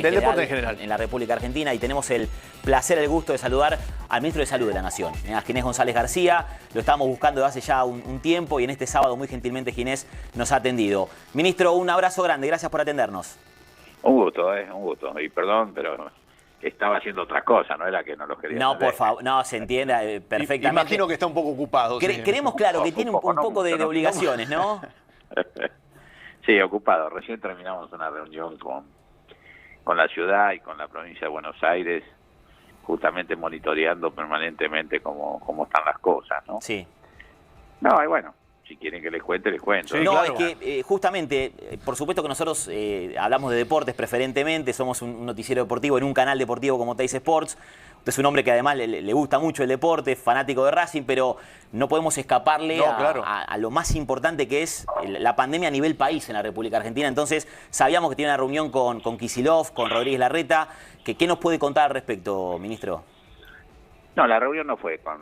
Del deporte en general. En la República Argentina, y tenemos el placer, el gusto de saludar al ministro de Salud de la Nación, a Ginés González García. Lo estábamos buscando desde hace ya un tiempo y en este sábado muy gentilmente Ginés nos ha atendido. Ministro, un abrazo grande, gracias por atendernos. Un gusto, un gusto. Y perdón, pero estaba haciendo otra cosa, no era que no los quería No, atender. por favor, no, se entiende perfectamente. Imagino que está un poco ocupado. Creemos, claro, que tiene un poco de obligaciones, ¿no? Sí, ocupado. Recién terminamos una reunión con la ciudad y con la provincia de Buenos Aires, justamente monitoreando permanentemente cómo están las cosas, ¿no? Sí. No, y bueno, si quieren que les cuente, les cuento. Sí, No, claro. es que justamente, por supuesto que nosotros hablamos de deportes preferentemente, somos un noticiero deportivo en un canal deportivo como Teis Sports. Usted es un hombre que además le gusta mucho el deporte, fanático de Racing, pero no podemos escaparle claro. a lo más importante que es la pandemia a nivel país en la República Argentina. Entonces, sabíamos que tiene una reunión con Kicillof, con Rodríguez Larreta. ¿Qué nos puede contar al respecto, ministro? No, la reunión no fue con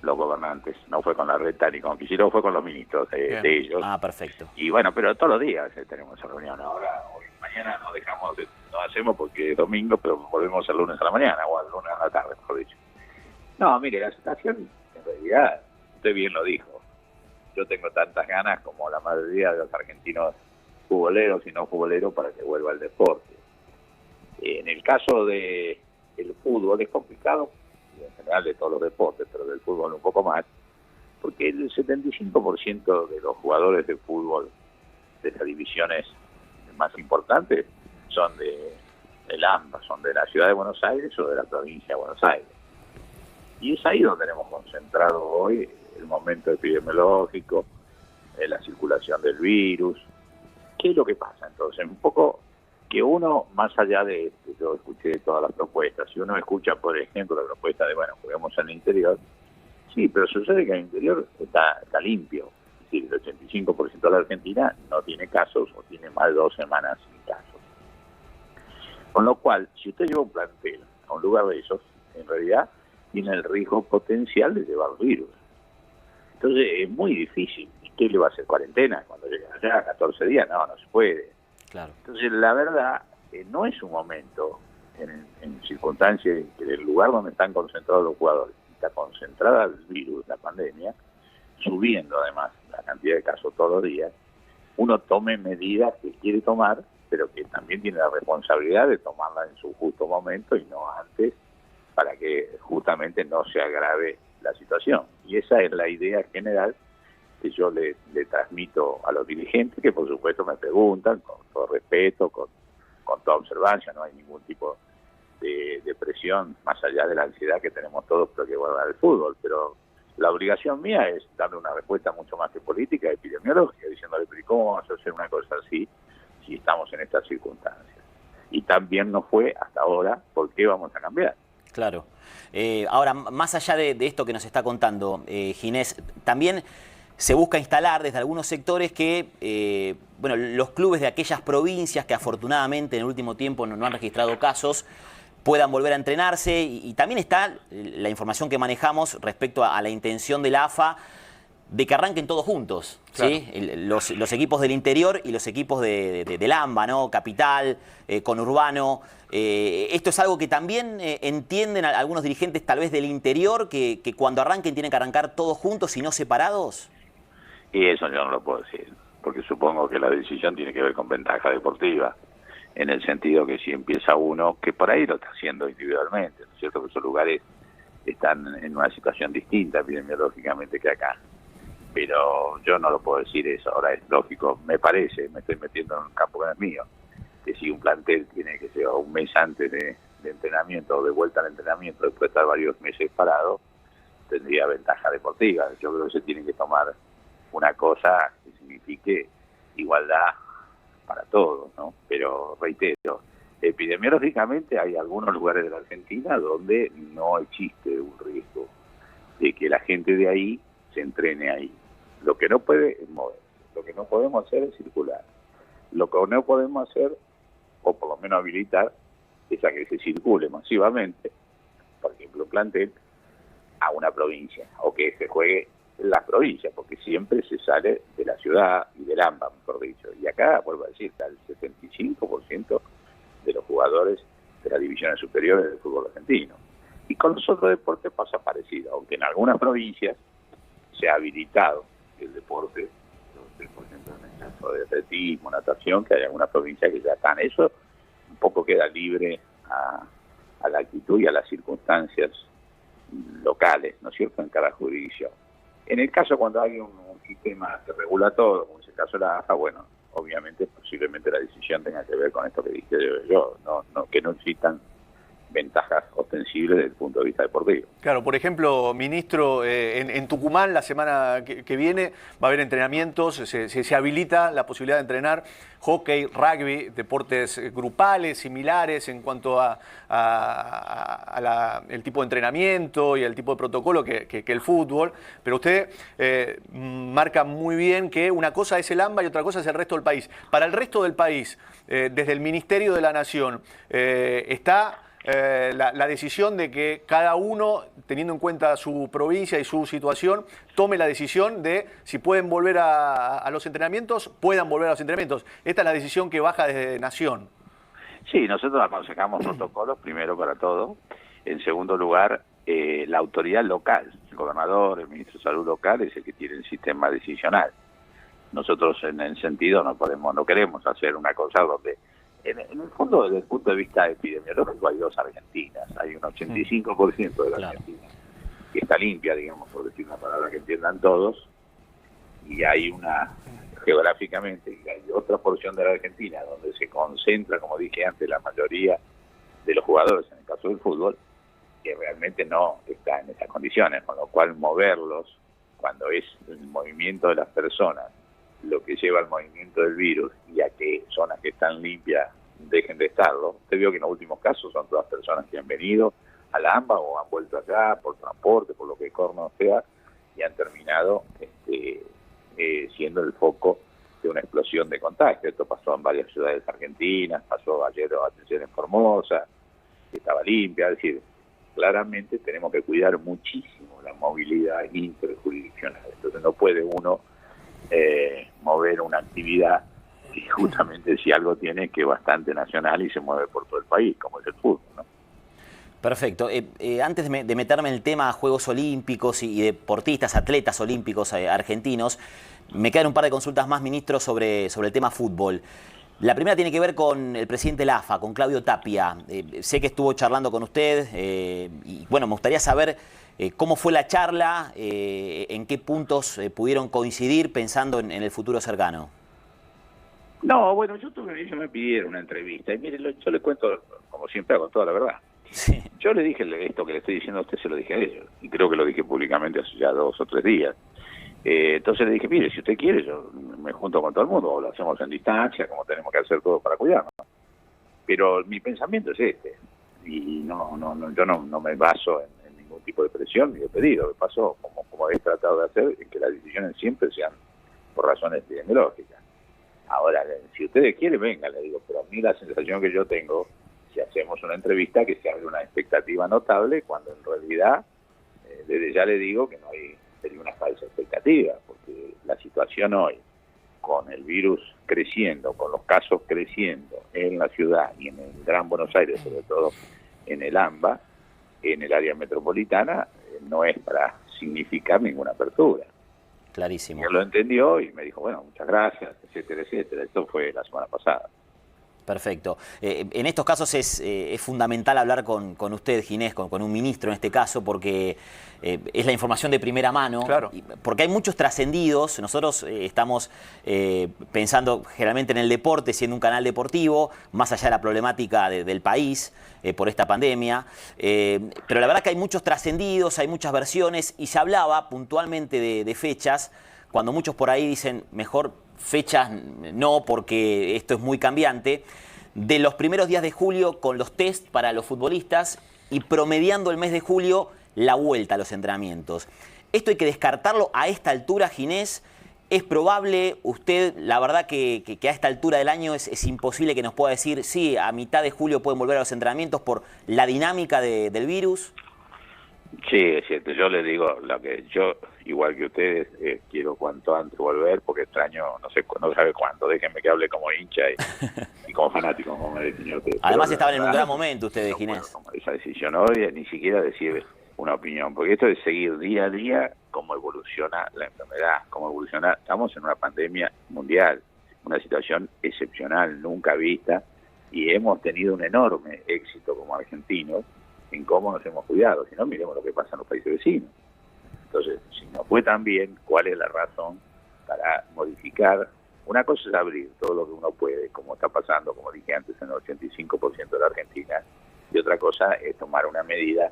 los gobernantes, no fue con Larreta ni con Kicillof, fue con los ministros de ellos. Ah, perfecto. Y bueno, pero todos los días tenemos esa reunión. Ahora, hoy, mañana no hacemos porque es domingo, pero volvemos el lunes a la mañana o el lunes a la tarde, mejor dicho. No, mire, la situación, en realidad, usted bien lo dijo. Yo tengo tantas ganas como la mayoría de los argentinos futboleros y no futboleros para que vuelva el deporte. En el caso del fútbol es complicado, y en general de todos los deportes, pero del fútbol un poco más, porque el 75% de los jugadores de fútbol de las divisiones más importantes son del AMBA, son de la ciudad de Buenos Aires o de la provincia de Buenos Aires. Y es ahí donde tenemos concentrado hoy el momento epidemiológico, la circulación del virus. ¿Qué es lo que pasa? Entonces, un poco que uno, más allá de que yo escuché todas las propuestas, si uno escucha, por ejemplo, la propuesta de, bueno, juguemos en el interior, sí, pero sucede que el interior está limpio. Es decir, el 85% de la Argentina no tiene casos o tiene más de 2 semanas sin casos. Con lo cual, si usted lleva un plantel a un lugar de esos, en realidad tiene el riesgo potencial de llevar virus. Entonces es muy difícil. ¿Qué le va a hacer? ¿Cuarentena? Cuando llega allá, 14 días, no se puede. Claro. Entonces la verdad, no es un momento en circunstancias en que el lugar donde están concentrados los jugadores, está concentrada el virus, la pandemia, subiendo además la cantidad de casos todos los días, uno tome medidas que quiere tomar, pero que también tiene la responsabilidad de tomarla en su justo momento y no antes, para que justamente no se agrave la situación. Y esa es la idea general que yo le transmito a los dirigentes, que por supuesto me preguntan con todo respeto, con toda observancia, no hay ningún tipo de presión más allá de la ansiedad que tenemos todos por que vuelva el fútbol, pero la obligación mía es darle una respuesta mucho más que política, epidemiológica, diciéndole, pero ¿cómo vamos a hacer una cosa así si estamos en estas circunstancias? Y también no fue hasta ahora, ¿por qué vamos a cambiar? Claro. Ahora, más allá de esto que nos está contando, Ginés, también se busca instalar desde algunos sectores que bueno, los clubes de aquellas provincias que afortunadamente en el último tiempo no han registrado casos puedan volver a entrenarse, y también está la información que manejamos respecto a la intención de la AFA de que arranquen todos juntos, Claro. ¿sí? Los equipos del interior y los equipos del AMBA, ¿no? Capital, conurbano. Esto es algo que también entienden algunos dirigentes tal vez del interior, que cuando arranquen tienen que arrancar todos juntos y no separados. Y eso yo no lo puedo decir, porque supongo que la decisión tiene que ver con ventaja deportiva, en el sentido que si empieza uno, que por ahí lo está haciendo individualmente, ¿no es cierto? Que esos lugares están en una situación distinta epidemiológicamente que acá. Pero yo no lo puedo decir eso. Ahora es lógico, me parece, me estoy metiendo en un campo que no es mío, que si un plantel tiene que ser un mes antes de entrenamiento o de vuelta al entrenamiento, después de estar varios meses parado, tendría ventaja deportiva. Yo creo que se tiene que tomar una cosa que signifique igualdad para todos, ¿no? Pero reitero, epidemiológicamente hay algunos lugares de la Argentina donde no existe un riesgo de que la gente de ahí se entrene ahí. Lo que no puede es moverse, lo que no podemos hacer es circular. Lo que no podemos hacer, o por lo menos habilitar, es a que se circule masivamente, por ejemplo, un plantel, a una provincia, o que se juegue las provincias, porque siempre se sale de la ciudad y del AMBA, mejor dicho. Y acá, vuelvo a decir, está el 75% de los jugadores de las divisiones superiores del fútbol argentino. Y con los otros deportes pasa parecido, aunque en algunas provincias se ha habilitado el deporte, por ejemplo, en el caso de atletismo, natación, que hay algunas provincias que ya están. Eso un poco queda libre a la actitud y a las circunstancias locales, ¿no es cierto?, en cada jurisdicción. En el caso cuando hay un sistema que regula todo, como es el caso de la AFA, bueno, obviamente posiblemente la decisión tenga que ver con esto que dije yo, que no existan ventajas ostensibles desde el punto de vista deportivo. Claro, por ejemplo, ministro, en Tucumán la semana que viene va a haber entrenamientos, se habilita la posibilidad de entrenar hockey, rugby, deportes grupales, similares en cuanto a el tipo de entrenamiento y el tipo de protocolo que el fútbol, pero usted marca muy bien que una cosa es el AMBA y otra cosa es el resto del país. Para el resto del país, desde el Ministerio de la Nación, está la decisión de que cada uno, teniendo en cuenta su provincia y su situación, tome la decisión de si pueden volver a los entrenamientos, puedan volver a los entrenamientos. Esta es la decisión que baja desde Nación. Sí, nosotros aconsejamos protocolos, primero para todo. En segundo lugar, la autoridad local, el gobernador, el ministro de Salud local, es el que tiene el sistema decisional. Nosotros en el sentido no queremos hacer una cosa donde en el fondo, desde el punto de vista epidemiológico, hay dos Argentinas. Hay un 85% de la Argentina que está limpia, digamos, por decir una palabra que entiendan todos, y hay una, geográficamente, y hay otra porción de la Argentina donde se concentra, como dije antes, la mayoría de los jugadores, en el caso del fútbol, que realmente no está en esas condiciones, con lo cual moverlos, cuando es el movimiento de las personas lo que lleva al movimiento del virus y a que zonas que están limpias dejen de estarlo. Usted vio que en los últimos casos son todas personas que han venido a la AMBA o han vuelto allá por transporte, por lo que corno sea, y han terminado siendo el foco de una explosión de contagio. Esto pasó en varias ciudades argentinas, pasó ayer en Formosa, que estaba limpia. Es decir, claramente tenemos que cuidar muchísimo la movilidad interjurisdiccional. Entonces no puede uno mover una actividad que justamente si algo tiene que es bastante nacional y se mueve por todo el país, como es el fútbol, ¿no? Perfecto. Antes de meterme en el tema Juegos Olímpicos y deportistas, atletas olímpicos argentinos, me quedan un par de consultas más, ministro, sobre el tema fútbol. La primera tiene que ver con el presidente de la AFA, con Claudio Tapia. Sé que estuvo charlando con usted y bueno, me gustaría saber cómo fue la charla, en qué puntos pudieron coincidir pensando en el futuro cercano. No, bueno, ellos me pidieron una entrevista y mire, yo le cuento, como siempre hago, toda la verdad. Sí. Yo le dije esto que le estoy diciendo a usted, se lo dije a ellos, y creo que lo dije públicamente hace ya 2 o 3 días. Entonces le dije, mire, si usted quiere, yo me junto con todo el mundo, o lo hacemos en distancia, como tenemos que hacer todo para cuidarnos. Pero mi pensamiento es este, y yo no me baso en ningún tipo de presión ni de pedido. Me paso, como he tratado de hacer, en que las decisiones siempre sean por razones epidemiológicas. Ahora, si ustedes quieren, venga, le digo, pero a mí la sensación que yo tengo, si hacemos una entrevista, que se abre una expectativa notable, cuando en realidad, desde ya le digo que no hay, sería una falsa expectativa, porque la situación hoy, con el virus creciendo, con los casos creciendo en la ciudad y en el Gran Buenos Aires, sobre todo en el AMBA, en el área metropolitana, no es para significar ninguna apertura. Clarísimo. Él lo entendió y me dijo, bueno, muchas gracias, etcétera, etcétera. Esto fue la semana pasada. Perfecto. En estos casos es fundamental hablar con usted, Ginés, con un ministro en este caso, porque es la información de primera mano. Claro. Porque hay muchos trascendidos. Nosotros estamos pensando generalmente en el deporte, siendo un canal deportivo, más allá de la problemática del país por esta pandemia. Pero la verdad que hay muchos trascendidos, hay muchas versiones, y se hablaba puntualmente de fechas, cuando muchos por ahí dicen mejor fechas no, porque esto es muy cambiante, de los primeros días de julio con los test para los futbolistas y promediando el mes de julio la vuelta a los entrenamientos. Esto hay que descartarlo a esta altura, Ginés. ¿Es probable? Usted, la verdad que a esta altura del año es imposible que nos pueda decir, sí, a mitad de julio pueden volver a los entrenamientos por la dinámica del virus. Sí, es cierto. Yo les digo lo que yo, igual que ustedes, quiero cuanto antes volver porque extraño, no sé, no sabe cuándo. Déjenme que hable como hincha y como fanático, como me definió usted. Pero Además la estaban en un verdad, gran momento ustedes, no puedo Ginés. tomar esa decisión hoy, ni siquiera decir una opinión, porque esto es seguir día a día cómo evoluciona la enfermedad, cómo evoluciona. Estamos en una pandemia mundial, una situación excepcional, nunca vista, y hemos tenido un enorme éxito como argentinos en cómo nos hemos cuidado. Si no, miremos lo que pasa en los países vecinos. Entonces, si no fue tan bien, ¿cuál es la razón para modificar? Una cosa es abrir todo lo que uno puede, como está pasando, como dije antes, en el 85% de la Argentina, y otra cosa es tomar una medida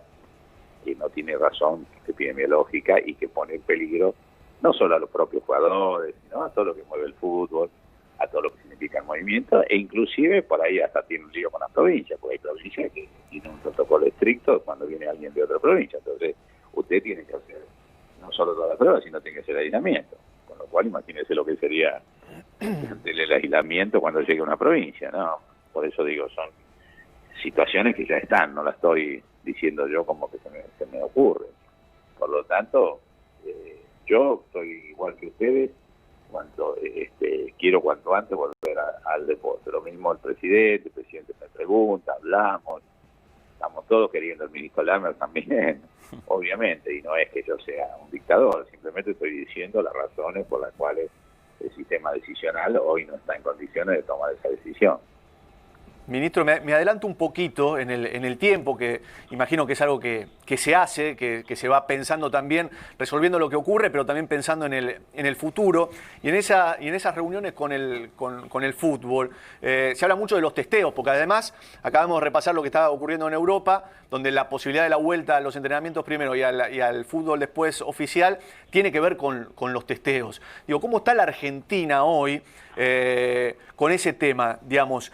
que no tiene razón epidemiológica y que pone en peligro no solo a los propios jugadores, sino a todo lo que mueve el fútbol, a todo lo que significa el movimiento, e inclusive por ahí hasta tiene un lío con las provincias, porque hay provincias que tienen un protocolo estricto cuando viene alguien de otra provincia. Entonces, usted tiene que hacer no solo todas las pruebas, sino tiene que hacer aislamiento. Con lo cual, imagínese lo que sería el aislamiento cuando llegue a una provincia, ¿no? Por eso digo, son situaciones que ya están, no las estoy diciendo yo como que se me ocurre. Por lo tanto, yo estoy igual que ustedes, quiero cuanto antes volver al deporte. Lo mismo el presidente me pregunta, hablamos, estamos todos queriendo, el ministro Lamer también, obviamente, y no es que yo sea un dictador, simplemente estoy diciendo las razones por las cuales el sistema decisional hoy no está en condiciones de tomar esa decisión. Ministro, me adelanto un poquito en el tiempo, que imagino que es algo que se hace, que se va pensando también, resolviendo lo que ocurre, pero también pensando en el futuro. Y en esas reuniones con el fútbol se habla mucho de los testeos, porque además acabamos de repasar lo que estaba ocurriendo en Europa, donde la posibilidad de la vuelta a los entrenamientos primero y al fútbol después oficial tiene que ver con los testeos. Digo, ¿cómo está la Argentina hoy con ese tema, digamos?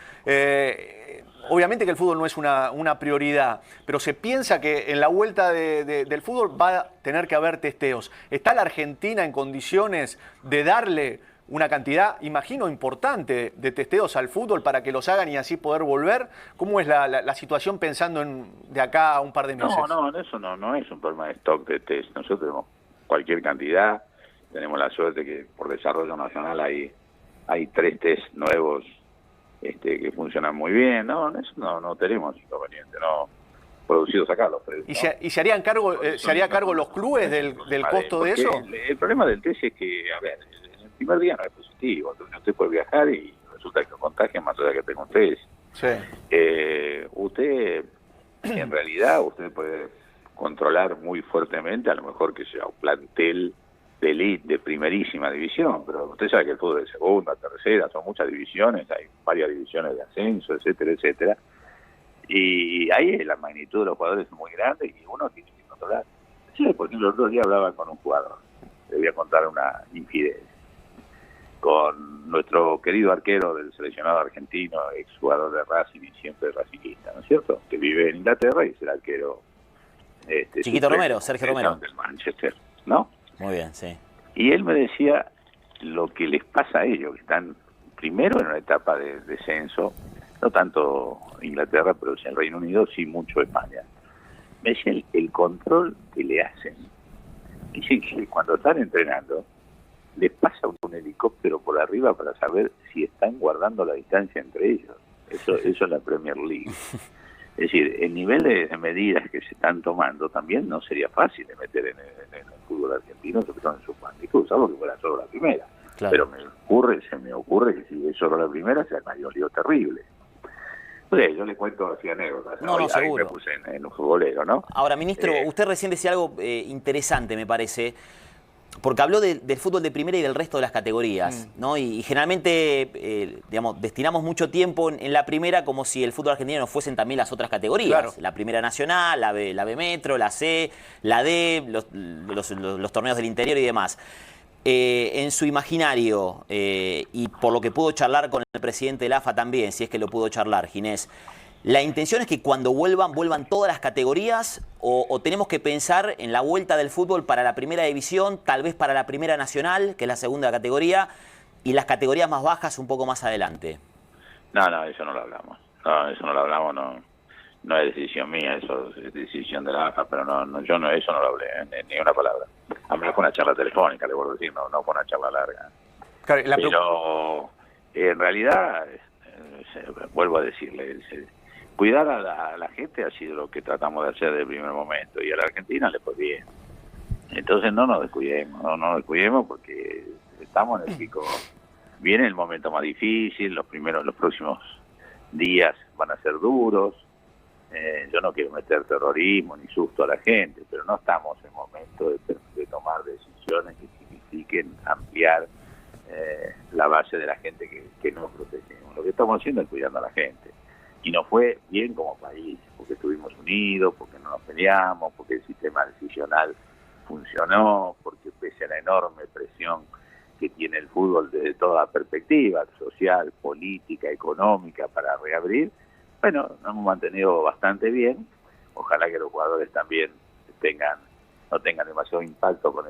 Obviamente que el fútbol no es una prioridad, pero se piensa que en la vuelta del fútbol va a tener que haber testeos. ¿Está la Argentina en condiciones de darle una cantidad, imagino, importante de testeos al fútbol para que los hagan y así poder volver? ¿Cómo es la situación pensando de acá a un par de meses? No, eso no es un problema de stock de test. Nosotros tenemos cualquier cantidad, tenemos la suerte que por desarrollo nacional hay 3 test nuevos que funcionan muy bien. Eso no tenemos inconveniente, no producidos acá los precios. ¿Y se harían cargo, se haría cargo los clubes del costo de eso? El problema del test es que, a ver, el primer día no es positivo. Entonces usted puede viajar y resulta que contagia más allá que tenga un test. Sí. Usted, en realidad, usted puede controlar muy fuertemente, a lo mejor que sea un plantel de elite, de primerísima división, pero usted sabe que el fútbol de segunda, tercera, son muchas divisiones, hay varias divisiones de ascenso, etcétera, etcétera, y ahí la magnitud de los jugadores es muy grande y uno tiene que controlar. Sí, por ejemplo, el otro día hablaba con un jugador, le voy a contar una infidencia, con nuestro querido arquero del seleccionado argentino, exjugador de Racing y siempre racingista, ¿no es cierto?, que vive en Inglaterra y es el arquero Chiquito Romero, Sergio Romero, del Manchester, ¿no? Muy bien, sí. Y él me decía lo que les pasa a ellos, que están primero en una etapa de descenso, no tanto Inglaterra, pero en el Reino Unido, sí mucho España. Me decía el control que le hacen. Dicen que cuando están entrenando, les pasa un helicóptero por arriba para saber si están guardando la distancia entre ellos. Eso es la Premier League. Es decir, el nivel de medidas que se están tomando también no sería fácil de meter en el fútbol argentino, sobre todo en su magnitud, salvo que fuera solo la primera. Claro. Pero se me ocurre que si es solo la primera, se armaría un lío terrible. Entonces, yo le cuento así anécdotas. No, seguro. Me puse en un futbolero, ¿no? Ahora, ministro, usted recién decía algo interesante, me parece, porque habló del fútbol de primera y del resto de las categorías, ¿no? Y generalmente, digamos, destinamos mucho tiempo en la primera como si el fútbol argentino no fuesen también las otras categorías. Claro. La primera nacional, la B Metro, la C, la D, los torneos del interior y demás. En su imaginario, y por lo que pudo charlar con el presidente del AFA también, si es que lo pudo charlar, Ginés, ¿la intención es que cuando vuelvan todas las categorías o tenemos que pensar en la vuelta del fútbol para la primera división, tal vez para la primera nacional, que es la segunda categoría, y las categorías más bajas un poco más adelante? No, eso no lo hablamos. No, no es decisión mía, eso es decisión de la AFA, pero yo eso no lo hablé, ni una palabra. Hablé con una charla telefónica, le vuelvo a decir, no con una charla larga. Claro, Pero en realidad, vuelvo a decirle, cuidar a la gente ha sido lo que tratamos de hacer desde el primer momento, y a la Argentina le fue bien. Entonces no nos descuidemos porque estamos en el pico. Viene el momento más difícil, los próximos días van a ser duros. Yo no quiero meter terrorismo ni susto a la gente, pero no estamos en momento de tomar decisiones que signifiquen ampliar la base de la gente que nos protegemos. Lo que estamos haciendo es cuidando a la gente. Y nos fue bien como país, porque estuvimos unidos, porque no nos peleamos, porque el sistema decisional funcionó, porque pese a la enorme presión que tiene el fútbol desde toda perspectiva, social, política, económica, para reabrir, bueno, nos hemos mantenido bastante bien. Ojalá que los jugadores también no tengan demasiado impacto con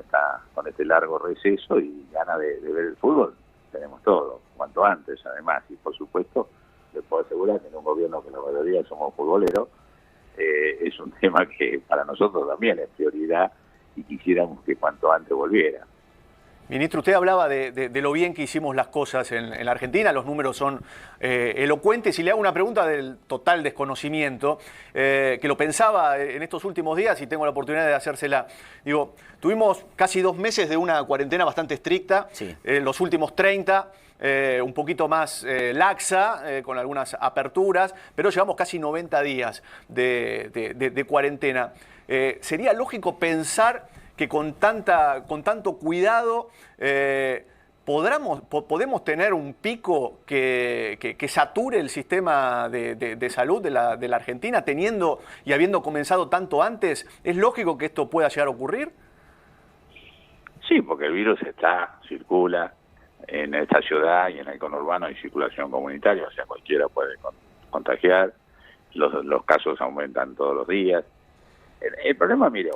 este largo receso, y ganas de ver el fútbol tenemos todo, cuanto antes además. Y por supuesto, les puedo asegurar que en un gobierno que la mayoría somos futboleros, es un tema que para nosotros también es prioridad y quisiéramos que cuanto antes volviera. Ministro, usted hablaba de lo bien que hicimos las cosas en la Argentina, los números son elocuentes, y le hago una pregunta del total desconocimiento, que lo pensaba en estos últimos días y tengo la oportunidad de hacérsela. Digo, tuvimos casi 2 meses de una cuarentena bastante estricta, sí. Los últimos 30, un poquito más laxa, con algunas aperturas, pero llevamos casi 90 días de cuarentena. ¿Sería lógico pensar que con tanto cuidado podemos tener un pico que sature el sistema de salud de la Argentina, teniendo y habiendo comenzado tanto antes? ¿Es lógico que esto pueda llegar a ocurrir? Sí, porque el virus circula en esta ciudad, y en el conurbano hay circulación comunitaria, o sea, cualquiera puede contagiar, los casos aumentan todos los días. El problema, mire,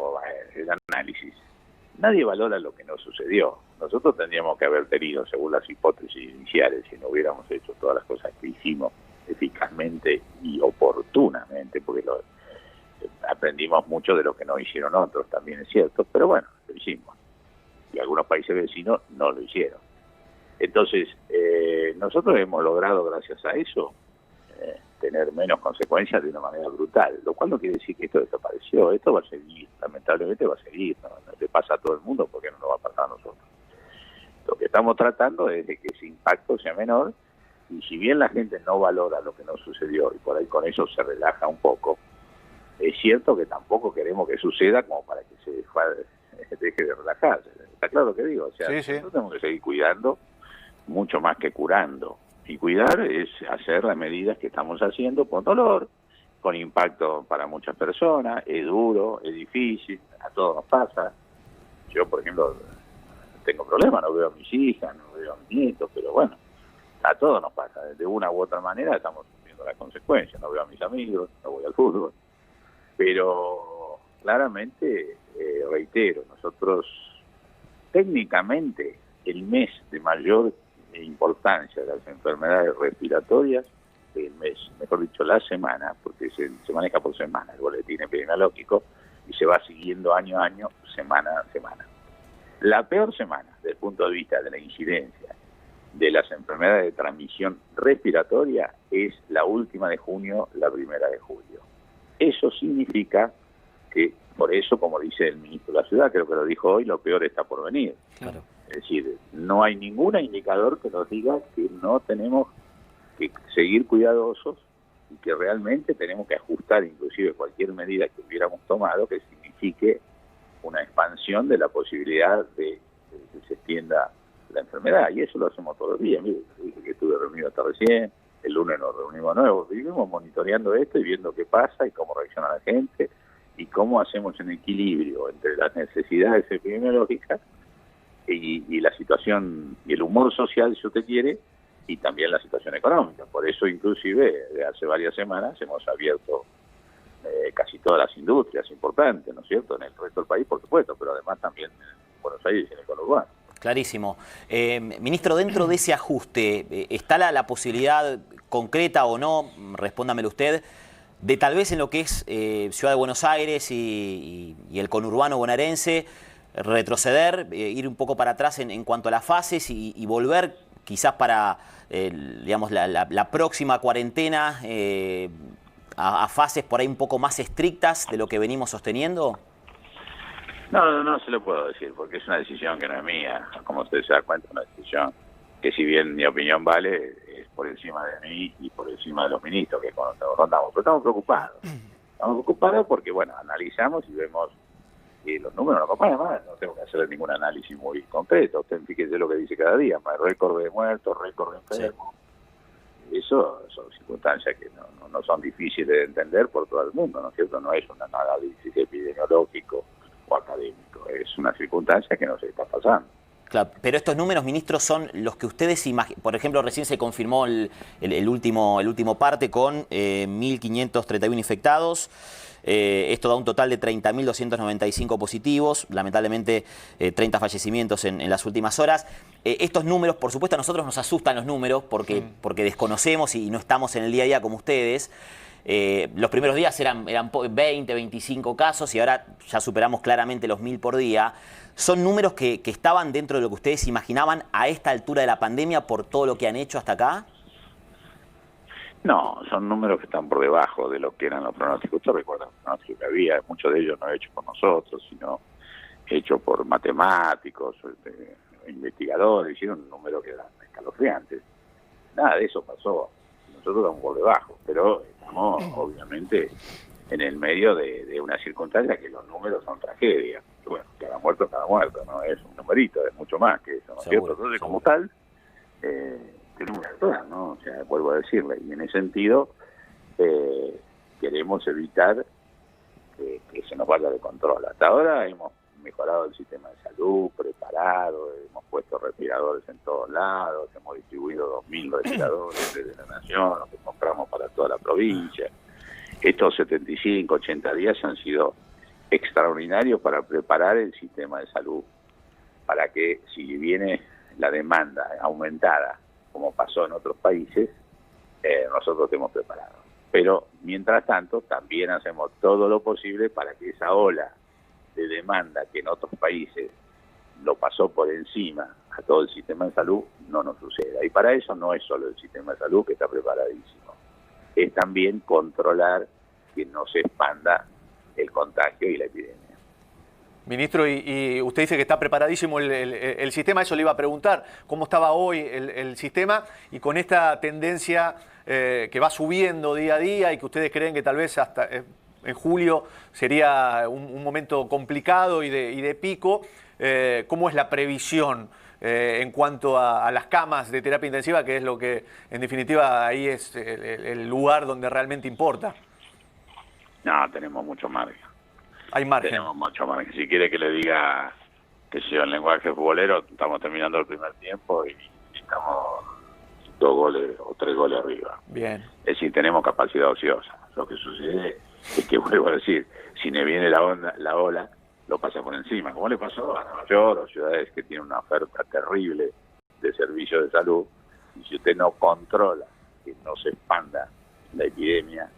el análisis. Nadie valora lo que no sucedió. Nosotros tendríamos que haber tenido, según las hipótesis iniciales, si no hubiéramos hecho todas las cosas que hicimos eficazmente y oportunamente, porque aprendimos mucho de lo que no hicieron otros, también es cierto, pero bueno, lo hicimos. Y algunos países vecinos no lo hicieron. Entonces, nosotros hemos logrado, gracias a eso, tener menos consecuencias de una manera brutal, lo cual no quiere decir que esto desapareció. Esto va a seguir, lamentablemente va a seguir, no le pasa a todo el mundo, porque no nos va a pasar a nosotros. Lo que estamos tratando es de que ese impacto sea menor, y si bien la gente no valora lo que nos sucedió y por ahí con eso se relaja un poco, es cierto que tampoco queremos que suceda como para que se deje de relajarse. Está claro lo que digo, o sea, sí. nosotros tenemos que seguir cuidando mucho más que curando. Y cuidar es hacer las medidas que estamos haciendo con dolor, con impacto para muchas personas, es duro, es difícil, a todos nos pasa. Yo, por ejemplo, tengo problemas, no veo a mis hijas, no veo a mis nietos, pero bueno, a todos nos pasa. De una u otra manera estamos viendo las consecuencias. No veo a mis amigos, no voy al fútbol. Pero claramente, reitero, nosotros técnicamente el mes de mayor importancia de las enfermedades respiratorias, el mes, mejor dicho, la semana, porque se maneja por semana el boletín epidemiológico y se va siguiendo año a año, semana a semana. La peor semana, desde el punto de vista de la incidencia de las enfermedades de transmisión respiratoria, es la última de junio, la primera de julio. Eso significa que, por eso, como dice el ministro de la Ciudad, creo que lo dijo hoy, lo peor está por venir. Claro. Es decir, no hay ningún indicador que nos diga que no tenemos que seguir cuidadosos y que realmente tenemos que ajustar inclusive cualquier medida que hubiéramos tomado que signifique una expansión de la posibilidad de que se extienda la enfermedad. Y eso lo hacemos todos los días. Mire, dije que estuve reunido hasta recién, el lunes nos reunimos nuevos, vivimos monitoreando esto y viendo qué pasa y cómo reacciona la gente y cómo hacemos un equilibrio entre las necesidades epidemiológicas y la situación y el humor social, si usted quiere, y también la situación económica. Por eso, inclusive, de hace varias semanas hemos abierto casi todas las industrias importantes, ¿no es cierto?, en el resto del país, por supuesto, pero además también en Buenos Aires y en el conurbano. Clarísimo. Ministro, dentro de ese ajuste, ¿está la posibilidad concreta o no, respóndamelo usted, de tal vez en lo que es Ciudad de Buenos Aires y el conurbano bonaerense, retroceder, ir un poco para atrás en cuanto a las fases y volver quizás para digamos, la próxima cuarentena a fases por ahí un poco más estrictas de lo que venimos sosteniendo? No se lo puedo decir, porque es una decisión que no es mía. Como usted se da cuenta, una decisión que, si bien mi opinión vale, es por encima de mí y por encima de los ministros que contamos. Pero estamos preocupados. Estamos preocupados porque, bueno, analizamos y vemos que los números no acompañan más. No tengo que hacer ningún análisis muy concreto. Usted fíjese lo que dice cada día: más récord de muertos, récord de enfermos. Sí. Eso son circunstancias que no son difíciles de entender por todo el mundo, ¿no es cierto? No es un análisis epidemiológico o académico, es una circunstancia que nos está pasando. Claro, pero estos números, ministros, son los que ustedes imaginan. Por ejemplo, recién se confirmó el último parte con 1.531 infectados. Esto da un total de 30.295 positivos, lamentablemente 30 fallecimientos en las últimas horas. Estos números, por supuesto, a nosotros nos asustan los números porque desconocemos y no estamos en el día a día como ustedes. Los primeros días eran 20, 25 casos y ahora ya superamos claramente los 1.000 por día. ¿Son números que estaban dentro de lo que ustedes imaginaban a esta altura de la pandemia por todo lo que han hecho hasta acá? No, son números que están por debajo de lo que eran los pronósticos. Usted recuerda los pronósticos que había, muchos de ellos no hechos por nosotros, sino hechos por matemáticos, investigadores, hicieron un número que eran escalofriantes. Nada de eso pasó. Nosotros estamos por debajo, pero estamos obviamente en el medio de una circunstancia que los números son tragedia. Bueno, cada muerto, no es un numerito, es mucho más que eso, ¿no es cierto? Entonces, como tal, tenemos que actuar, ¿no? O sea, vuelvo a decirle, y en ese sentido queremos evitar que se nos vaya de control. Hasta ahora hemos mejorado el sistema de salud, preparado, hemos puesto respiradores en todos lados, hemos distribuido 2.000 respiradores desde la nación, los que compramos para toda la provincia. Estos 75, 80 días han sido extraordinarios para preparar el sistema de salud, para que, si viene la demanda aumentada, como pasó en otros países, nosotros estemos preparados. Pero, mientras tanto, también hacemos todo lo posible para que esa ola de demanda que en otros países lo pasó por encima a todo el sistema de salud no nos suceda. Y para eso no es solo el sistema de salud, que está preparadísimo, es también controlar que no se expanda el contagio y la epidemia. Ministro, y usted dice que está preparadísimo el sistema, eso le iba a preguntar, ¿cómo estaba hoy el sistema? Y con esta tendencia que va subiendo día a día y que ustedes creen que tal vez hasta en julio sería un momento complicado y de pico, ¿cómo es la previsión en cuanto a las camas de terapia intensiva, que es lo que en definitiva ahí es el lugar donde realmente importa? No, tenemos mucho margen. Hay margen. Tenemos mucho margen. Si quiere que le diga, que sea en lenguaje futbolero, estamos terminando el primer tiempo y estamos 2 goles o 3 goles arriba. Bien. Es decir, tenemos capacidad ociosa. Lo que sucede es que, vuelvo a decir, si me viene la ola, lo pasa por encima. Como le pasó a Nueva York o ciudades que tienen una oferta terrible de servicios de salud, y si usted no controla que no se expanda la epidemia,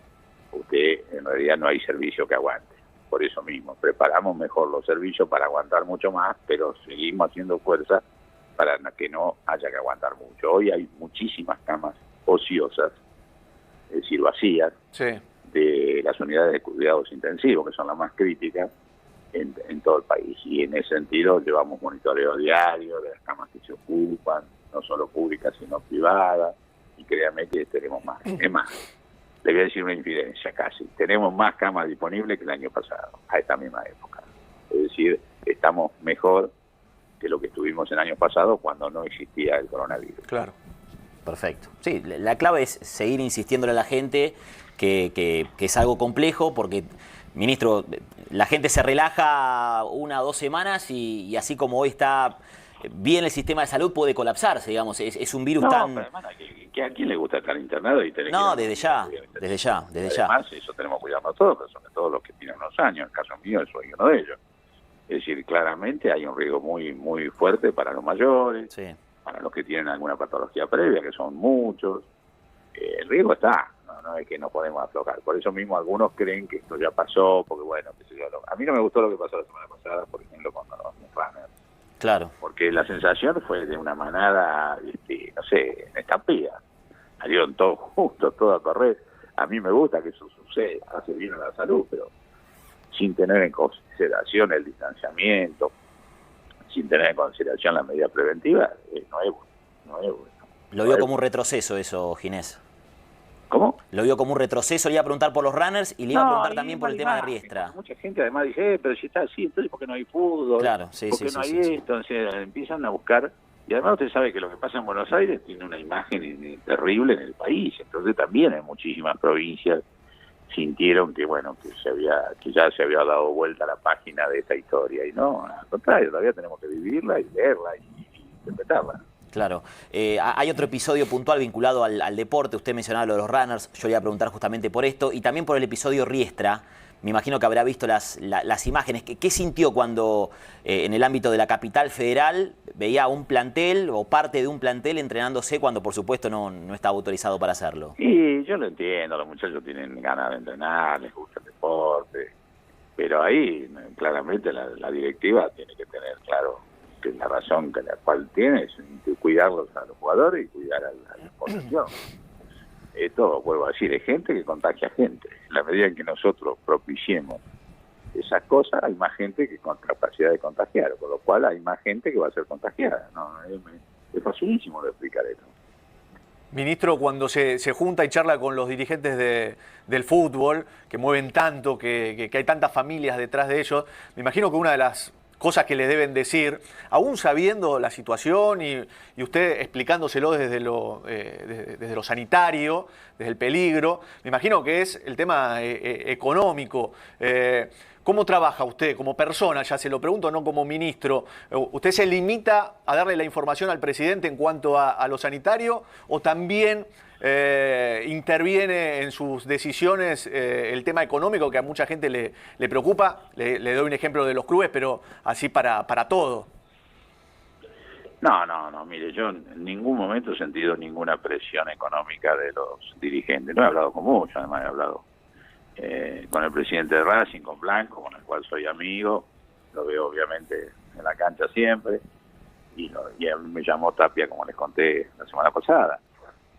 usted en realidad no hay servicio que aguante. Por eso mismo, preparamos mejor los servicios para aguantar mucho más, pero seguimos haciendo fuerza para que no haya que aguantar mucho. Hoy hay muchísimas camas ociosas, es decir, vacías, sí, de las unidades de cuidados intensivos, que son las más críticas en todo el país. Y en ese sentido llevamos monitoreo diario de las camas que se ocupan, no solo públicas, sino privadas, y créanme que tenemos más. Es más, le voy a decir una infidencia casi. Tenemos más camas disponibles que el año pasado, a esta misma época. Es decir, estamos mejor que lo que estuvimos el año pasado cuando no existía el coronavirus. Claro. Perfecto. Sí, la clave es seguir insistiéndole a la gente que es algo complejo porque, ministro, la gente se relaja 1 o 2 semanas y así como hoy está bien el sistema de salud puede colapsarse, digamos. Es un virus tan... Pero, hermana, ¿a quién le gusta estar internado y tener No, que... desde ya. Además, eso tenemos que cuidarnos todos, pero sobre todo los que tienen unos años. En el caso mío, soy uno de ellos. Es decir, claramente hay un riesgo muy, muy fuerte para los mayores, Sí. para los que tienen alguna patología previa, que son muchos. El riesgo está, no es que no podemos aflojar. Por eso mismo algunos creen que esto ya pasó, porque bueno, qué sé yo, a mí no me gustó lo que pasó la semana pasada, por ejemplo, con los runners. Claro. Porque la sensación fue de una manada, no sé, en estampida. Salieron todos juntos, todos a correr. A mí me gusta que eso suceda, hace bien a la salud, pero sin tener en consideración el distanciamiento, sin tener en consideración la medida preventiva, no es bueno. Lo vio como un retroceso eso, Ginés. ¿Cómo? Lo vio como un retroceso, le iba a preguntar por los runners y le iba a preguntar también por el tema de Riestra. Mucha gente además dice, pero si está así, entonces ¿por qué no hay fútbol? Claro, sí, ¿Por qué no hay esto? Entonces empiezan a buscar, y además usted sabe que lo que pasa en Buenos Aires tiene una imagen terrible en el país, entonces también en muchísimas provincias sintieron que bueno, que ya se había dado vuelta la página de esta historia, y no, al contrario, todavía tenemos que vivirla y leerla y interpretarla. Claro. Hay otro episodio puntual vinculado al deporte. Usted mencionaba lo de los runners. Yo le iba a preguntar justamente por esto. Y también por el episodio Riestra. Me imagino que habrá visto las imágenes. ¿Qué sintió cuando en el ámbito de la capital federal veía un plantel o parte de un plantel entrenándose cuando por supuesto no estaba autorizado para hacerlo? Y yo lo entiendo. Los muchachos tienen ganas de entrenar, les gusta el deporte. Pero ahí claramente la directiva tiene que tener claro que la razón que la cual tiene es cuidarlos a los jugadores y cuidar a la población. Esto, vuelvo a decir, es gente que contagia gente. En la medida en que nosotros propiciemos esas cosas, hay más gente que con capacidad de contagiar, con lo cual hay más gente que va a ser contagiada. No, es facilísimo de explicar esto. Ministro, cuando se junta y charla con los dirigentes del fútbol, que mueven tanto, que hay tantas familias detrás de ellos, me imagino que una de las cosas que le deben decir, aún sabiendo la situación y usted explicándoselo desde lo sanitario, desde el peligro, me imagino que es el tema económico. ¿Cómo trabaja usted como persona? Ya se lo pregunto, no como ministro. ¿Usted se limita a darle la información al presidente en cuanto a lo sanitario o también interviene en sus decisiones el tema económico que a mucha gente le preocupa? Le doy un ejemplo de los clubes, pero así para todo. No, mire, yo en ningún momento he sentido ninguna presión económica de los dirigentes. No he hablado con muchos, además he hablado con el presidente de Racing, con Blanco, con el cual soy amigo, lo veo obviamente en la cancha siempre, y a mí me llamó Tapia, como les conté la semana pasada,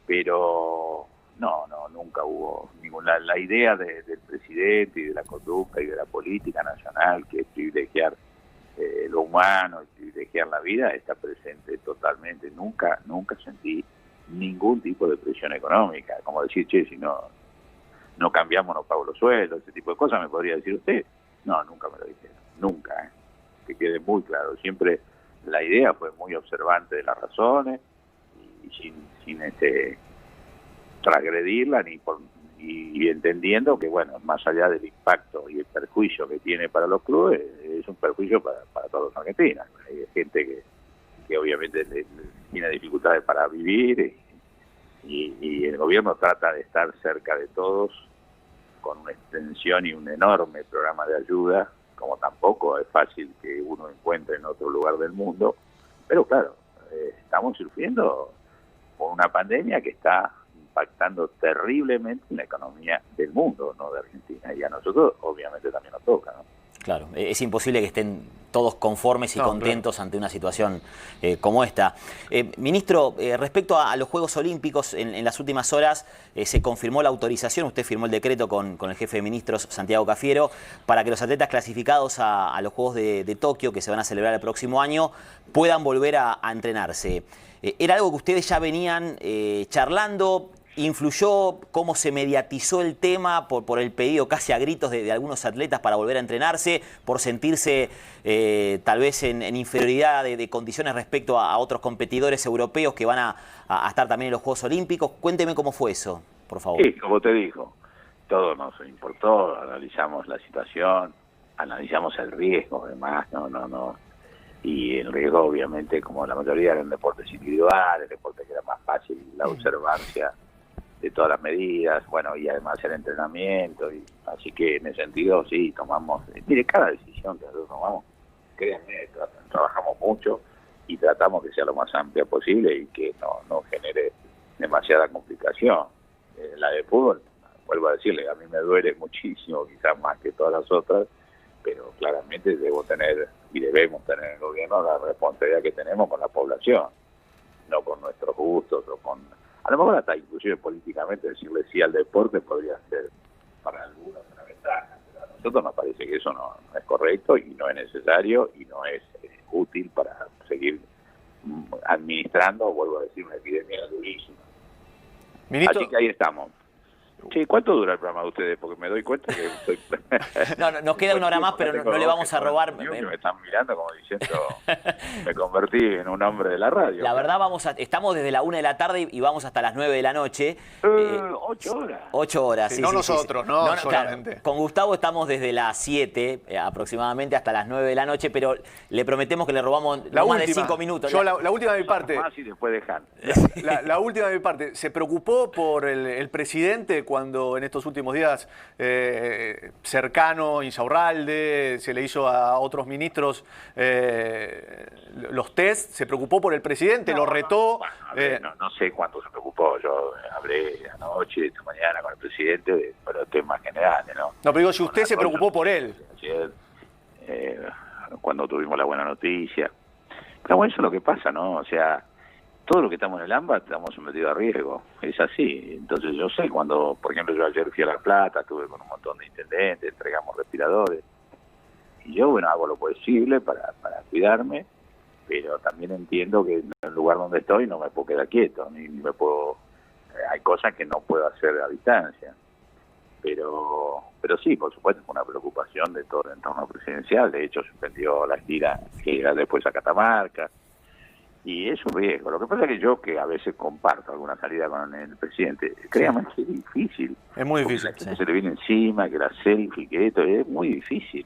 pero no, nunca hubo ninguna. La idea del presidente y de la conducta y de la política nacional, que es privilegiar lo humano y privilegiar la vida, está presente totalmente. Nunca sentí ningún tipo de presión económica, como decir, che, si no cambiamos, no pago los sueldos, ese tipo de cosas, me podría decir usted. No, nunca me lo dijeron, nunca, que quede muy claro. Siempre la idea fue muy observante de las razones y sin transgredirla y entendiendo que, bueno, más allá del impacto y el perjuicio que tiene para los clubes, es un perjuicio para todos los argentinos. Hay gente que obviamente tiene dificultades para vivir y el gobierno trata de estar cerca de todos con una extensión y un enorme programa de ayuda, como tampoco es fácil que uno encuentre en otro lugar del mundo, pero claro, estamos sufriendo por una pandemia que está impactando terriblemente en la economía del mundo, no de Argentina, y a nosotros obviamente también nos toca, ¿no? Claro, es imposible que estén todos conformes y contentos ante una situación como esta. Ministro, respecto a los Juegos Olímpicos, en las últimas horas se confirmó la autorización, usted firmó el decreto con el jefe de ministros, Santiago Cafiero, para que los atletas clasificados a los Juegos de Tokio, que se van a celebrar el próximo año, puedan volver a entrenarse. ¿Era algo que ustedes ya venían charlando? ¿Influyó cómo se mediatizó el tema por el pedido casi a gritos de algunos atletas para volver a entrenarse, por sentirse tal vez en inferioridad de condiciones respecto a otros competidores europeos que van a estar también en los Juegos Olímpicos? Cuénteme cómo fue eso, por favor. Sí, como te dijo, todo nos importó, analizamos la situación, analizamos el riesgo, además, no. Y el riesgo, obviamente, como la mayoría eran deportes individuales, deportes que era más fácil la observancia de todas las medidas, bueno, y además el entrenamiento, y así que en ese sentido sí tomamos, mire, cada decisión que nosotros tomamos, créanme, trabajamos mucho y tratamos que sea lo más amplia posible y que no genere demasiada complicación. la de fútbol, vuelvo a decirle, a mí me duele muchísimo, quizás más que todas las otras, pero claramente debo tener y debemos tener en el gobierno la responsabilidad que tenemos con la población, no con nuestros gustos o con... A lo mejor hasta inclusive políticamente decirle sí al deporte podría ser para algunos una ventaja, pero a nosotros nos parece que eso no es correcto y no es necesario y no es útil para seguir administrando, vuelvo a decir, una epidemia durísima. Ministro, Así que ahí estamos. Che, ¿cuánto dura el programa de ustedes? Porque me doy cuenta que estoy... No, nos queda una hora más, pero no le vamos a robar. Que me están mirando como diciendo, me convertí en un hombre de la radio. La verdad, estamos desde la 1 de la tarde y vamos hasta las 9 de la noche. 8 horas. 8 horas, sí, no nosotros, no solamente. Claro, con Gustavo estamos desde las 7 aproximadamente hasta las 9 de la noche, pero le prometemos que le robamos más de 5 minutos. Yo la última de mi parte. Más y después dejan. La última de mi parte. ¿Se preocupó por el presidente cuando en estos últimos días cercano, Insaurralde, se le hizo a otros ministros los test? ¿Se preocupó por el presidente? ¿Lo retó? No sé cuánto se preocupó. Yo hablé anoche, esta mañana con el presidente de los temas generales, ¿no? No, pero digo, si usted se preocupó por él. Ayer, cuando tuvimos la buena noticia. Pero bueno, eso es lo que pasa, ¿no? O sea, todo lo que estamos en el AMBA estamos sometidos a riesgo, es así. Entonces yo sé cuando, por ejemplo, yo ayer fui a La Plata, estuve con un montón de intendentes, entregamos respiradores, y yo, bueno, hago lo posible para cuidarme, pero también entiendo que en el lugar donde estoy no me puedo quedar quieto, ni me puedo... hay cosas que no puedo hacer a distancia, pero sí, por supuesto, fue una preocupación de todo el entorno presidencial. De hecho, suspendió la gira que era después a Catamarca, y es un riesgo. Lo que pasa es que yo, que a veces comparto alguna salida con el presidente, créame que es difícil. Es muy difícil. La gente se le viene encima, que la selfie, que esto, es muy difícil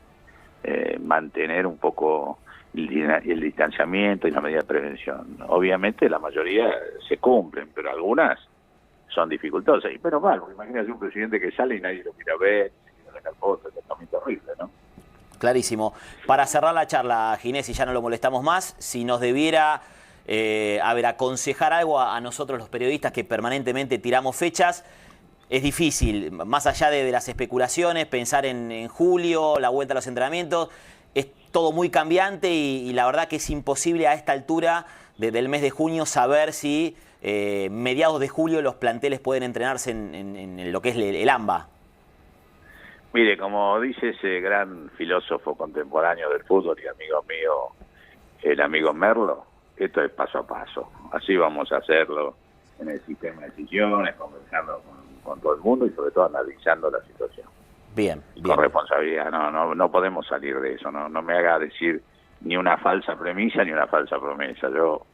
mantener un poco el distanciamiento y la medida de prevención. Obviamente la mayoría se cumplen, pero algunas son dificultosas. Y pero mal, porque imagínate un presidente que sale y nadie lo mira a ver, y no le fotos, es también terrible, ¿no? Clarísimo. Para cerrar la charla, Ginés, y ya no lo molestamos más, si nos debiera aconsejar algo a nosotros los periodistas que permanentemente tiramos fechas, es difícil, más allá de las especulaciones, pensar en julio, la vuelta a los entrenamientos, es todo muy cambiante y la verdad que es imposible a esta altura del mes de junio saber si mediados de julio los planteles pueden entrenarse en lo que es el AMBA. Mire, como dice ese gran filósofo contemporáneo del fútbol y amigo mío, el amigo Merlo, esto es paso a paso. Así vamos a hacerlo en el sistema de decisiones, conversando con todo el mundo y sobre todo analizando la situación. Bien. Con responsabilidad, no podemos salir de eso, no me haga decir ni una falsa premisa ni una falsa promesa. Yo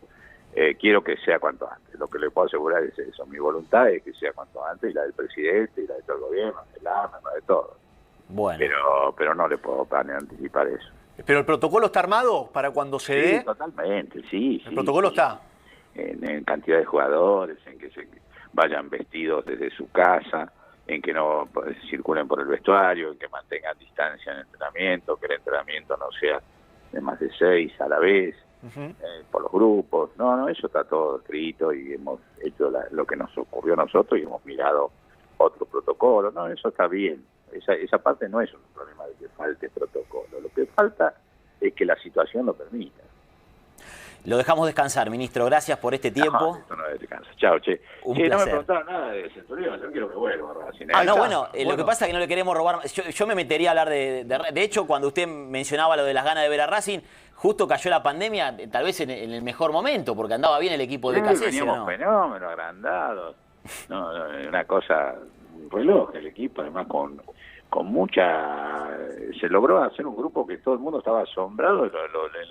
quiero que sea cuanto antes. Lo que le puedo asegurar es eso. Mi voluntad es que sea cuanto antes, y la del presidente, y la de todo el gobierno, del AMA, de todo. Bueno. Pero no le puedo anticipar eso. ¿Pero el protocolo está armado para cuando se dé? Sí, totalmente, sí. ¿El protocolo está? En cantidad de jugadores, en que se vayan vestidos desde su casa, en que no circulen por el vestuario, en que mantengan distancia en el entrenamiento, que el entrenamiento no sea de más de 6 a la vez, por los grupos. No, eso está todo escrito y hemos hecho lo que nos ocurrió a nosotros y hemos mirado otro protocolo. No, eso está bien. Esa parte no es un problema de que falte protocolo. Lo que falta es que la situación lo permita. Lo dejamos descansar, ministro. Gracias por este tiempo. No, esto no descansa. Chao, che. Un no me placer. preguntaron nada de Centurión. Yo quiero que vuelva a Racing. Lo que pasa es que no le queremos robar. Yo me metería a hablar de hecho, cuando usted mencionaba lo de las ganas de ver a Racing, justo cayó la pandemia, tal vez en el mejor momento, porque andaba bien el equipo de Cassese, veníamos ¿no? fenómenos, agrandados. No, una cosa, un reloj el equipo, además con mucha... Se logró hacer un grupo que todo el mundo estaba asombrado en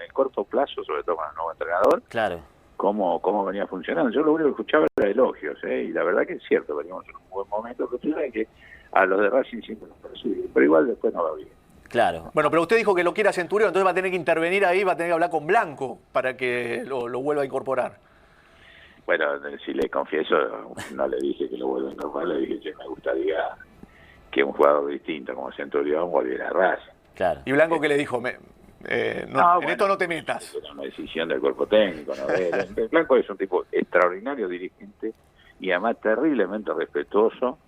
el corto plazo, sobre todo con el nuevo entrenador. Claro. Cómo venía funcionando. Yo lo único que escuchaba era elogios, y la verdad que es cierto, veníamos en un buen momento, pero tú sabes que a los de Racing siempre nos persiguen, pero igual después no va bien. Claro. Bueno, pero usted dijo que lo quiere a Centurión, entonces va a tener que intervenir ahí, va a tener que hablar con Blanco para que lo vuelva a incorporar. Bueno, si le confieso, no le dije que lo vuelva a incorporar, le dije que me gustaría que un jugador distinto como Centurión volviera a Racing. Claro. ¿Y Blanco qué le dijo? En esto no te metas. Es una decisión del cuerpo técnico, ¿no? Blanco es un tipo extraordinario dirigente y además terriblemente respetuoso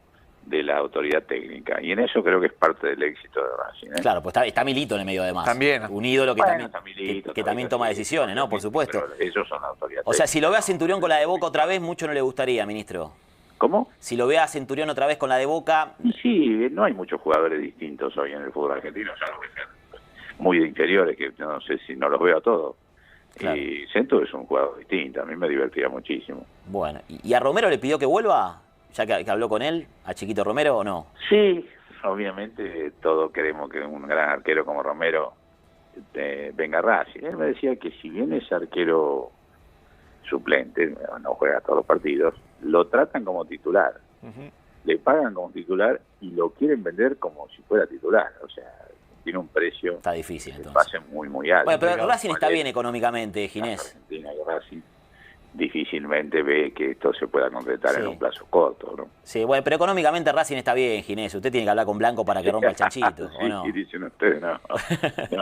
de la autoridad técnica. Y en eso creo que es parte del éxito de Racing, ¿eh? Claro, pues está Milito en el medio además. También. Un ídolo que Bueno, también, está Milito, que también toma decisiones, ¿no? Por supuesto. Pero ellos son la autoridad O sea, si lo ve a técnica. Centurión con la de Boca otra vez, mucho no le gustaría, ministro. ¿Cómo? Si lo ve a Centurión otra vez con la de Boca... Y sí, no hay muchos jugadores distintos hoy en el fútbol argentino, salvo que sean muy de inferiores, que no sé si no los veo a todos. Claro. Y Centro es un jugador distinto, a mí me divertía muchísimo. Bueno, ¿y a Romero le pidió que vuelva? Ya que habló con él, a Chiquito Romero, ¿o no? Sí, obviamente todos queremos que un gran arquero como Romero venga a Racing. Él me decía que si bien es arquero suplente, no juega todos los partidos, lo tratan como titular. Le pagan como titular y lo quieren vender como si fuera titular. O sea, tiene un precio Está difícil, de entonces. pase muy alto. Bueno, pero Digamos, Racing está ¿cuál bien es? económicamente, Ginés. Argentina y Racing difícilmente ve que esto se pueda concretar Sí. en un plazo corto, ¿no? Sí, bueno, pero económicamente Racing está bien, Ginés. Usted tiene que hablar con Blanco para que rompa el chanchito, Sí, ¿o no? y dicen ustedes, no.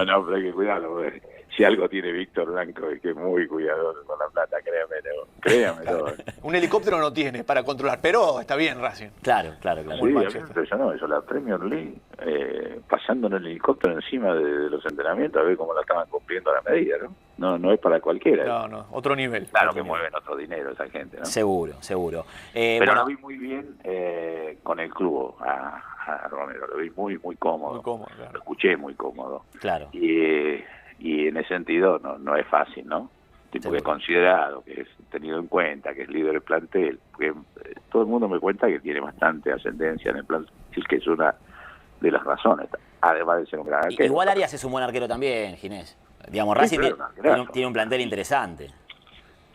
No, pero hay que cuidarlo. Porque si algo tiene Víctor Blanco es que es muy cuidadoso con la plata, créamelo. Un helicóptero no tiene para controlar, pero está bien Racing. Claro. Sí, a mí me impresionó eso, la Premier League, pasando en el helicóptero encima de los entrenamientos, a ver cómo la estaban cumpliendo a la medida, ¿no? No es para cualquiera. No, otro nivel. Claro Otro que nivel. mueven otro dinero esa gente, ¿no? Seguro. Pero Bueno, lo vi muy bien con el club a Romero, lo vi muy cómodo. Muy cómodo, claro. Lo escuché muy cómodo. claro. Y en ese sentido no es fácil, ¿no? Tipo que es Seguro. considerado, que es tenido en cuenta, que es líder del plantel. Porque todo el mundo me cuenta que tiene bastante ascendencia en el plantel, que es una de las razones, además de ser un gran arquero. Igual Arias es un buen arquero también, Ginés. Digamos, Sí, Racing claro, un arquerazo. tiene un plantel interesante.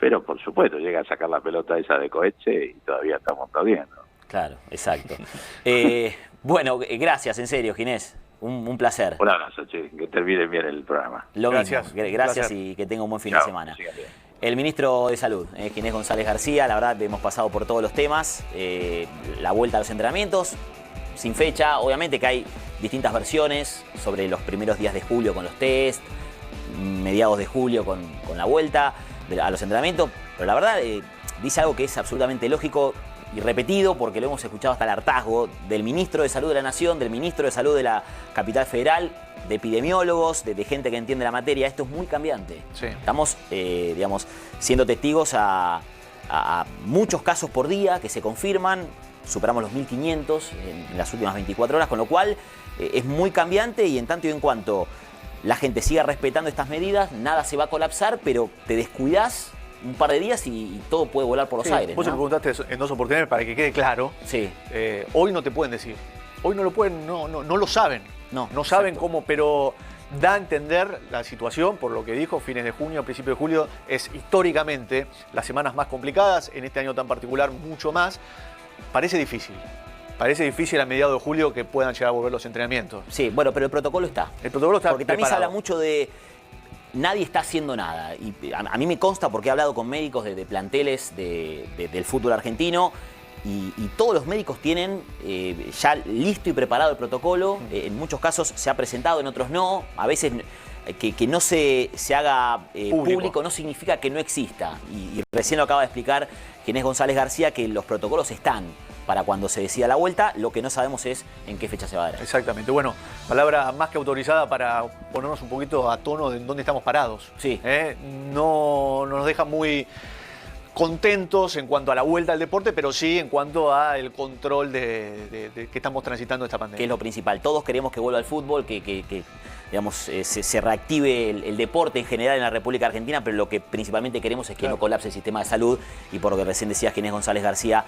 Pero por supuesto, llega a sacar la pelota esa de Coetze y todavía estamos aplaudiendo. Claro, exacto. Bueno, gracias, en serio, Ginés. Un placer. Un abrazo, che, que terminen bien el programa. Lo Gracias, mismo. un Gracias placer. y que tenga un buen fin Chao, de semana. que sigan bien. El ministro de Salud, Ginés González García, la verdad hemos pasado por todos los temas, la vuelta a los entrenamientos, sin fecha, obviamente que hay distintas versiones sobre los primeros días de julio con los test, mediados de julio con la vuelta a los entrenamientos, pero la verdad dice algo que es absolutamente lógico y repetido porque lo hemos escuchado hasta el hartazgo del ministro de Salud de la Nación, del ministro de Salud de la Capital Federal, de epidemiólogos, de gente que entiende la materia. Esto es muy cambiante. Sí. Estamos, digamos, siendo testigos a muchos casos por día que se confirman. Superamos los 1.500 en las últimas 24 horas, con lo cual es muy cambiante y en tanto y en cuanto la gente siga respetando estas medidas, nada se va a colapsar, pero te descuidás un par de días y todo puede volar por los Sí, aires, vos me ¿no? preguntaste en dos oportunidades para que quede claro. Sí. Hoy no te pueden decir. Hoy no lo pueden, no lo saben. No, saben exacto. cómo, pero da a entender la situación, por lo que dijo, fines de junio, principio de julio, es históricamente las semanas más complicadas, en este año tan particular mucho más. Parece difícil a mediados de julio que puedan llegar a volver los entrenamientos. Sí, bueno, pero el protocolo está. El protocolo está Porque también se preparado. habla mucho de nadie está haciendo nada. Y a mí me consta porque he hablado con médicos de planteles del fútbol argentino y todos los médicos tienen ya listo y preparado el protocolo. En muchos casos se ha presentado, en otros no. A veces que no se haga público no significa que no exista. Y recién lo acaba de explicar Ginés González García, que los protocolos están para cuando se decida la vuelta. Lo que no sabemos es en qué fecha se va a dar. Exactamente. Bueno, palabra más que autorizada para ponernos un poquito a tono de en dónde estamos parados. Sí. No nos deja muy contentos en cuanto a la vuelta al deporte, pero sí en cuanto al control de que estamos transitando esta pandemia. Que es lo principal. Todos queremos que vuelva el fútbol, que digamos, se reactive el deporte en general en la República Argentina, pero lo que principalmente queremos es que no colapse el sistema de salud y por lo que recién decía Ginés González García,